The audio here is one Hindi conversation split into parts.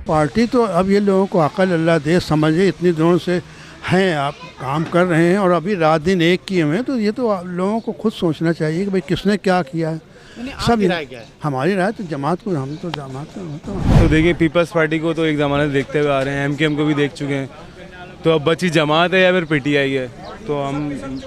पार्टी तो अब ये लोगों को अकल अल्लाह दे, समझे, इतनी दिनों से हैं, आप काम कर रहे हैं और अभी रात दिन एक किए हुए हैं, तो ये तो लोगों को खुद सोचना चाहिए कि भाई किसने क्या किया है। सब राय क्या है? हमारी राय तो जमात को, हम तो जमात तो देखिए, पीपल्स पार्टी को तो एक ज़माने से देखते हुए आ रहे हैं, एमकेएम को भी देख चुके हैं, तो अब बची जमात है या फिर पीटीआई है, तो हम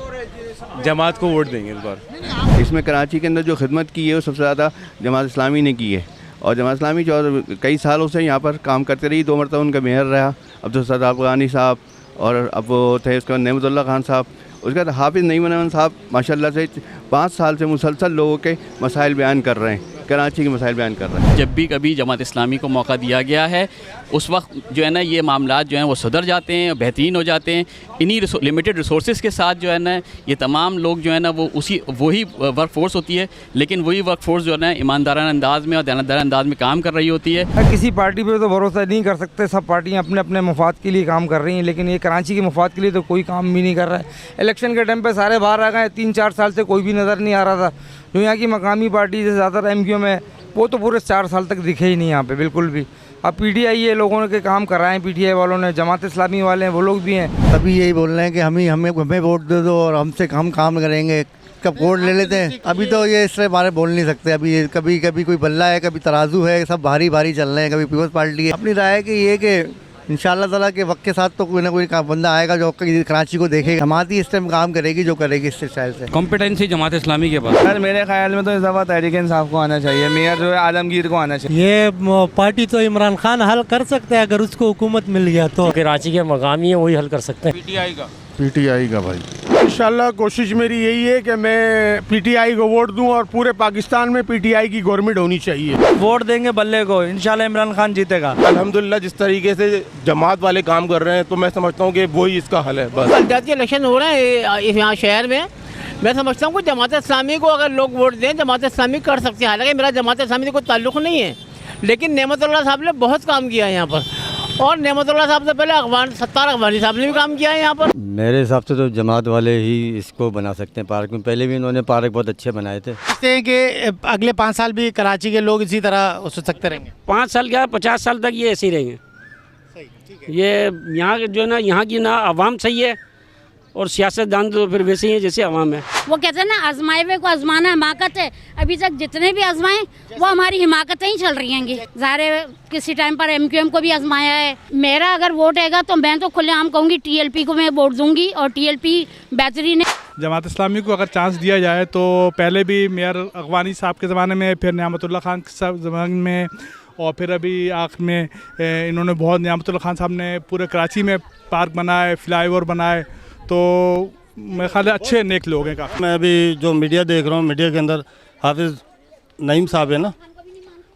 जमात को वोट देंगे इस बार। इसमें कराची के अंदर जो खिदमत की है वो सबसे ज़्यादा जमात इस्लामी ने की है, और जमात इस्लामी जो कई सालों से यहाँ पर काम करते रही, 2 मरतबा उनका मेयर रहा अब्दुल सत्तार अफगानी साहब, और अब वो थे उसके बाद नेमतुल्लाह खान साहब, उसके बाद हाफिज़ नईम अमन साहब माशाल्लाह से 5 साल से मुसलसल लोगों के मसाइल बयान कर रहे हैं, कराची के मसाइल बयान कर रहे हैं। जब भी कभी जमात इस्लामी को मौका दिया गया है उस वक्त जो है ना ये मामलात जो हैं वो सुधर जाते हैं, बेहतरीन हो जाते हैं। इन्हीं लिमिटेड रिसोर्सेज के साथ जो है ना ये तमाम लोग जो है ना वो वही वर्क फोर्स होती है, लेकिन वही वर्क फोर्स जो है ना ईमानदाराना अंदाज में और दयानतदार अंदाज में काम कर रही होती है। किसी पार्टी पे तो भरोसा नहीं कर सकते, सब पार्टियां अपने अपने मफाद के लिए काम कर रही हैं, लेकिन ये कराची के मफाद के लिए तो कोई काम भी नहीं कर रहा है। इलेक्शन के टाइम पे सारे बाहर आ गए, 3-4 साल से कोई भी नज़र नहीं आ रहा था। जो यहाँ की मकामी पार्टी जैसे ज़्यादातर एमक्यू में, वो तो पूरे 4 साल तक दिखे ही नहीं यहाँ पे बिल्कुल भी। अब पीटीआई ये लोगों के काम कराएं, पीटीआई वालों ने, जमात इस्लामी वाले हैं वो लोग भी हैं। अभी यही बोल रहे हैं कि हमें वोट दे दो और हमसे हम काम करेंगे, कब वोट ले लेते हैं। अभी तो ये इससे बारे बोल नहीं सकते। अभी ये कभी कोई बल्ला है, कभी तराजू है, सब भारी भारी चल रहे हैं। कभी पीपल्स पार्टी है। अपनी राय है कि ये कि इंशाअल्लाह ताला के वक्त के साथ तो कोई ना कोई बंदा आएगा जो कराची को देखेगा। जमात ही इस टाइम काम करेगी जो करेगी इस स्टाइल से। कॉम्पिटेंसी जमात इस्लामी के पास। सर मेरे ख्याल में तो इस दफ़ा तहरीक इंसाफ को आना चाहिए, मेयर जो है आलमगीर को आना चाहिए। ये पार्टी तो इमरान खान हल कर सकते हैं अगर उसको हुकूमत मिल गया तो। कराची के मकामी है वही हल कर सकते हैं। पीटीआई का भाई इंशाल्लाह कोशिश मेरी यही है कि मैं पीटीआई को वोट दूं और पूरे पाकिस्तान में पीटीआई की गवर्नमेंट होनी चाहिए। वोट देंगे बल्ले को, इंशाल्लाह इमरान खान जीतेगा। अल्हम्दुलिल्लाह जिस तरीके से जमात वाले काम कर रहे हैं तो मैं समझता हूँ कि वही इसका हल है। बस पंचायत के इलेक्शन हो रहे हैं यहाँ शहर में, मैं समझता हूँ कि जमात इस्लामी को अगर लोग वोट दें, जमात इस्लामी कर सकते हैं। हालांकि मेरा जमात इस्लामी से कोई ताल्लुक़ नहीं है, लेकिन नेमतुल्लाह साहब ने बहुत काम किया है यहाँ पर, और नेमतुल्लाह साहब से पहले सत्तार अफगानी साहब ने भी काम किया है यहाँ पर। मेरे हिसाब से तो जमात वाले ही इसको बना सकते हैं पार्क में। पहले भी इन्होंने पार्क बहुत अच्छे बनाए थे। कहते हैं कि अगले 5 साल भी कराची के लोग इसी तरह सोच सकते रहेंगे। 5 साल क्या 50 साल तक ये ऐसे ही रहेंगे। ये यहाँ जो है ना, यहाँ की ना आवाम सही है और सियासतदान तो फिर वैसे ही है जैसे आवाम है। वो कहते हैं ना, आजमाए हुए को आजमाना हिमाकत है। अभी तक जितने भी आजमाएं वो हमारी हिमाकतें ही चल रही हैं। ज़ाहिर किसी टाइम पर एमक्यूएम को भी आजमाया है। मेरा अगर वोट हैगा तो मैं तो खुलेआम कहूँगी टीएलपी को मैं वोट दूंगी, और टीएलपी बेहतरीन है। जमात इस्लामी को अगर चांस दिया जाए तो पहले भी मेयर अफगानी साहब के ज़माने में, फिर नेमतुल्लाह खान के ज़माने में, और फिर अभी आखिर में इन्होंने बहुत, नेमतुल्लाह खान साहब ने पूरे कराची में पार्क बनाए, फ्लाईओवर बनाए, तो मेरे ख्याल अच्छे नेक लोग हैं काफ़ी। मैं अभी जो मीडिया देख रहा हूँ, मीडिया के अंदर हाफिज़ नईम साहब है ना,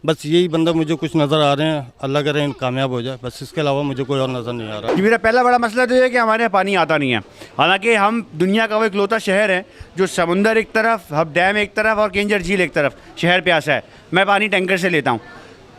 बस यही बंदा मुझे कुछ नज़र आ रहे हैं। अल्लाह करे कामयाब हो जाए, बस इसके अलावा मुझे कोई और नज़र नहीं आ रहा। मेरा पहला बड़ा मसला तो ये है कि हमारे यहाँ पानी आता नहीं है। हालांकि हम दुनिया का वो इकलौता शहर है जो समुंदर एक तरफ, हब डैम एक तरफ और केंजर झील एक तरफ शहर प्यासा है। मैं पानी टैंकर से लेता हूँ।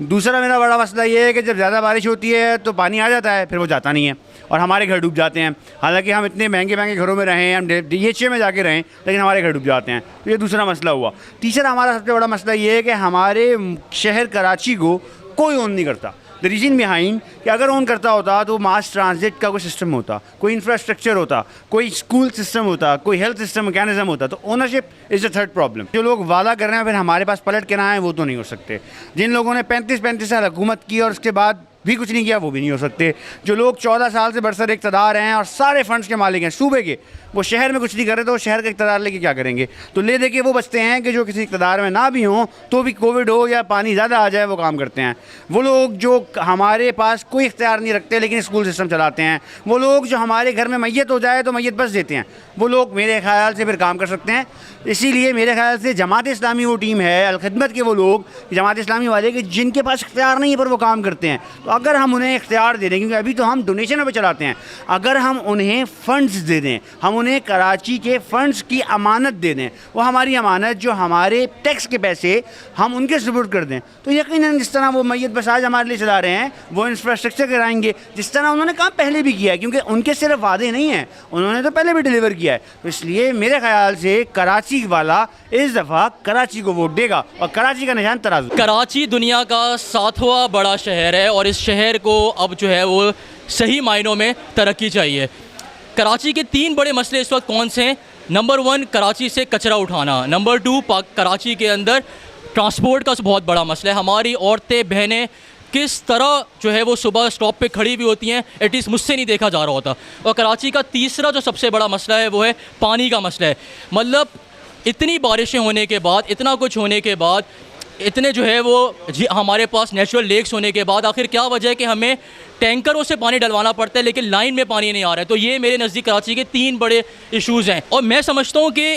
दूसरा मेरा बड़ा मसला ये है कि जब ज़्यादा बारिश होती है तो पानी आ जाता है, फिर वो जाता नहीं है और हमारे घर डूब जाते हैं। हालांकि हम इतने महंगे महंगे घरों में रहें, हम DHA में जाके रहें, लेकिन हमारे घर डूब जाते हैं। तो ये दूसरा मसला हुआ। तीसरा हमारा सबसे बड़ा मसला ये है कि हमारे शहर कराची को कोई ओन नहीं करता। द रीज़न बिहाइंड कि अगर ओन करता होता तो मास ट्रांजिट का कोई सिस्टम होता, कोई इंफ्रास्ट्रक्चर होता, कोई स्कूल सिस्टम होता, कोई हेल्थ सिस्टम मैकेनिज्म होता। तो ownership is the third problem. जो लोग वादा कर रहे हैं फिर हमारे पास पलट के ना आए, वो तो नहीं हो सकते। जिन लोगों ने 35 साल हुकूमत की और उसके बाद भी कुछ नहीं किया, वो भी नहीं हो सकते। जो लोग 14 साल से बरसर इक़्तिदार हैं और सारे फंड्स के मालिक हैं सूबे के, वो शहर में कुछ नहीं कर रहे, तो वो शहर का इक़्तिदार लेके क्या करेंगे? तो ले दे के वो बचते हैं कि जो किसी इक़्तिदार में ना भी हों तो भी कोविड हो या पानी ज़्यादा आ जाए वो काम करते हैं। वो लोग जो हमारे पास कोई इख्तियार नहीं रखते लेकिन स्कूल सिस्टम चलाते हैं, वो लोग जो हमारे घर में मैयत हो जाए तो मैयत बस देते हैं, वो लोग मेरे ख्याल से फिर काम कर सकते हैं। इसीलिए मेरे ख्याल से जमात इस्लामी वो टीम है, अलखिदमत के वो लोग, जमात इस्लामी वाले कि जिनके पास इख्तियार नहीं है पर वो काम करते हैं। तो अगर हम उन्हें इख्तियार दे दें, क्योंकि अभी तो हम डोनेशनों पे चलाते हैं, अगर हम उन्हें फ़ंड्स दे दें, हम उन्हें कराची के फ़ंड्स की अमानत दे दें, वो हमारी अमानत जो हमारे टैक्स के पैसे हम उनके सुपुर्द कर दें, तो यकीनन जिस तरह वो मैयत बस आज हमारे लिए चला रहे हैं वो इंफ्रास्ट्रक्चर कराएंगे, जिस तरह उन्होंने काम पहले भी किया है, क्योंकि उनके सिर्फ वादे नहीं हैं, उन्होंने तो पहले भी डिलीवर किया है। तो इसलिए मेरे ख्याल से कराची वाला इस दफ़ा कराची को वोट देगा और कराची का निशान तराजू। कराची दुनिया का 7वां बड़ा शहर है और इस शहर को अब जो है वो सही मायनों में तरक्की चाहिए। कराची के 3 बड़े मसले इस वक्त कौन से हैं? नंबर 1 कराची से कचरा उठाना, नंबर 2 कराची के अंदर ट्रांसपोर्ट का बहुत बड़ा मसला है। हमारी औरतें बहनें किस तरह जो है वो सुबह स्टॉप पे खड़ी भी होती हैं, एटलीस्ट मुझसे नहीं देखा जा रहा होता। और कराची का तीसरा जो सबसे बड़ा मसला है वो है पानी का मसला है। मतलब इतनी बारिशें होने के बाद, इतना कुछ होने के बाद, इतने जो है वो हमारे पास नेचुरल लेक्स होने के बाद आखिर क्या वजह है कि हमें टैंकरों से पानी डलवाना पड़ता है लेकिन लाइन में पानी नहीं आ रहा है। तो ये मेरे नज़दीक कराची के 3 बड़े इश्यूज़ हैं और मैं समझता हूँ कि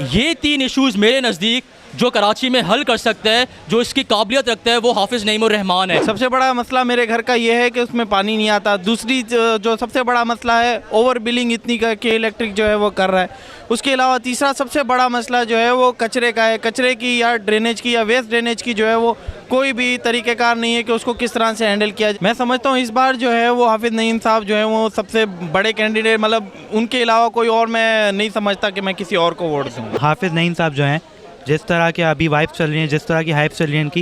ये 3 इश्यूज़ मेरे नज़दीक जो कराची में हल कर सकता है, जो इसकी काबिलियत रखता है, वो हाफिज़ नईमुर रहमान है। सबसे बड़ा मसला मेरे घर का ये है कि उसमें पानी नहीं आता। दूसरी जो सबसे बड़ा मसला है ओवर बिलिंग इतनी का कि इलेक्ट्रिक जो है वो कर रहा है। उसके अलावा तीसरा सबसे बड़ा मसला जो है वो कचरे का है। कचरे की या ड्रेनेज की या वेस्ट ड्रेनेज की जो है वो कोई भी तरीक़ेकार नहीं है कि उसको किस तरह से हैंडल किया जाए। मैं समझता हूँ इस बार जो है वो हाफिज़ नईम साहब जो है वो सबसे बड़े कैंडिडेट, मतलब उनके अलावा कोई और मैं नहीं समझता कि मैं किसी और को वोट दूँ। हाफिज़ नईम साहब जो हैं, जिस तरह के अभी वाइब्स चल रही हैं, जिस तरह की हाइप चल रही है इनकी,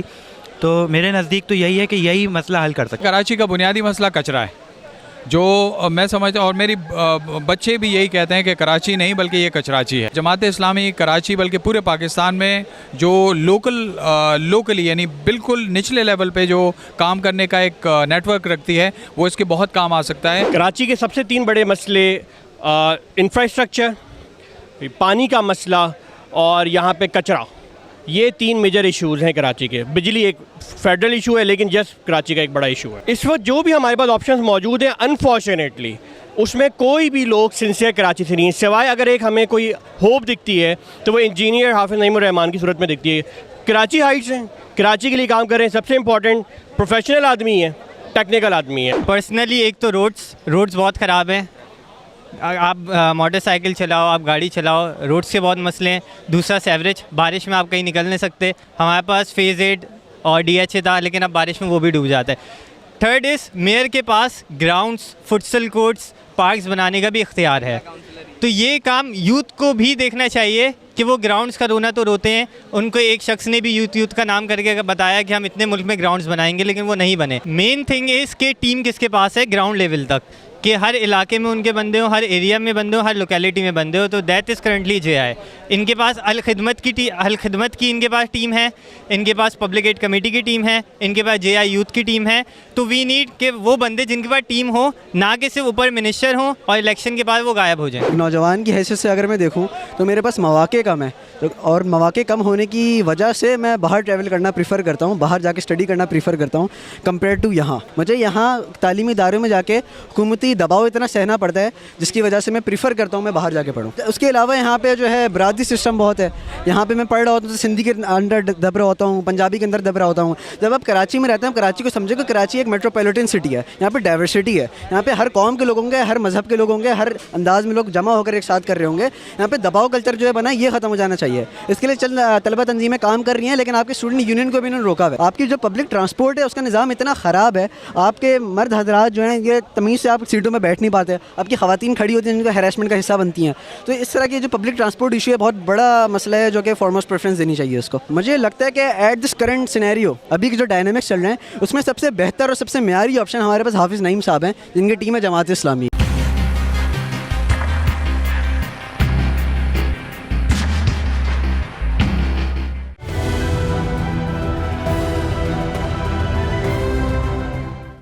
तो मेरे नज़दीक तो यही है कि यही मसला हल कर सकते। कराची का बुनियादी मसला कचरा है, जो मैं समझता हूँ और मेरी बच्चे भी यही कहते हैं कि कराची नहीं बल्कि ये कचराची है। जमात इस्लामी कराची बल्कि पूरे पाकिस्तान में जो लोकली यानी बिल्कुल निचले लेवल पे जो काम करने का एक नेटवर्क रखती है, वो इसके बहुत काम आ सकता है। कराची के सबसे 3 बड़े मसले इंफ्रास्ट्रक्चर, पानी का मसला और यहाँ पे कचरा, ये 3 मेजर इश्यूज़ हैं कराची के। बिजली एक फेडरल इशू है लेकिन जस्ट कराची का एक बड़ा इशू है। इस वक्त जो भी हमारे पास ऑप्शंस मौजूद हैं, अनफॉर्चुनेटली उसमें कोई भी लोग सिंसियर कराची से नहीं है, सिवाय अगर एक हमें कोई होप दिखती है तो वो इंजीनियर हाफिज़ नईमुर रहमान की सूरत में दिखती है। कराची हाइट्स हैं, कराची के लिए काम कर रहे हैं, सबसे इम्पोर्टेंट प्रोफेशनल आदमी है, टेक्निकल आदमी है। पर्सनली एक तो रोड्स बहुत ख़राब हैं। आप मोटरसाइकिल चलाओ, आप गाड़ी चलाओ, रोड्स के बहुत मसले हैं। दूसरा सेवरेज, बारिश में आप कहीं निकल नहीं सकते। हमारे पास फेज़ 8 और DHA था लेकिन अब बारिश में वो भी डूब जाता है। थर्ड इज़ मेयर के पास ग्राउंड्स, फुटसल कोर्ट्स, पार्क्स बनाने का भी इख्तियार है। तो ये काम यूथ को भी देखना चाहिए कि वो ग्राउंड्स का रोना तो रोते हैं। उनको एक शख्स ने भी यूथ का नाम करके बताया कि हम इतने मुल्क में ग्राउंड्स बनाएंगे, लेकिन वो नहीं बने। मेन थिंग इज़ कि टीम किसके पास है ग्राउंड लेवल तक, कि हर इलाके में उनके बंदे हो, हर एरिया में बंदे हो, हर लोकेलिटी में बंदे हो। तो दैट इज़ करंटली JI। इनके पास अल खिदमत की इनके पास टीम है, इनके पास पब्लिक एड कमेटी की टीम है, इनके पास JI यूथ की टीम है। तो वी नीड कि वो बंदे जिनके पास टीम हो, ना कि सिर्फ ऊपर मिनिस्टर हो और इलेक्शन के बाद वो गायब हो जाए। नौजवान की हैसियत से अगर मैं देखूँ तो मेरे पास मौक़े कम है, और मौक़े कम होने की वजह से मैं बाहर ट्रैवल करना प्रीफर करता हूँ, बाहर जाके स्टडी करना प्रीफर करता हूँ कंपेयर टू यहाँ। मुझे यहाँ तालीमी इदारों में जाके हुकूमती दबाव इतना सहना पड़ता है जिसकी वजह से मैं प्रीफर करता हूँ मैं बाहर जाके पढूँ। उसके अलावा यहाँ पे जो है बरादरी सिस्टम बहुत है। यहाँ पे मैं पढ़ रहा होता हूँ तो सिंधी के अंदर दब रहा होता हूँ, पंजाबी के अंदर दब रहा होता हूँ। जब आप कराची में रहते हैं, कराची को समझो कि कराची एक मेट्रोपॉलिटन सिटी है। यहाँ पे डाइवर्सिटी है, यहाँ पे हर कौम के लोग होंगे, हर मज़हब के लोग होंगे, हर अंदाज में लोग जमा होकर एक साथ कर रहे होंगे। यहाँ पे दबाव कल्चर जो है बना, ये ख़त्म हो जाना चाहिए। इसके लिए तलबा तंजीमें काम कर रही हैं, लेकिन आपके स्टूडेंट यूनियन को भी इन्होंने रोका है। आपकी जो पब्लिक ट्रांसपोर्ट है उसका निज़ाम इतना ख़राब है, आपके मर्द हजरात जो हैं ये तमीज़ से आप सीटों में बैठ नहीं पाते, आपकी ख़वातीन खड़ी होती हैं जिनका हैरेसमेंट का हिस्सा बनती हैं। तो इस तरह की जो पब्लिक ट्रांसपोर्ट इशू है बहुत बड़ा मसला है जो कि फॉरमोस्ट प्रेफरेंस देनी चाहिए उसको। मुझे लगता है कि एट दिस करंट सिनेरियो, अभी के जो डायनामिक्स चल रहे हैं उसमें सबसे बेहतर और सबसे मेयारी ऑप्शन हमारे पास हाफिज़ नईम साहब हैं, जिनकी टीम है जमात इस्लामी।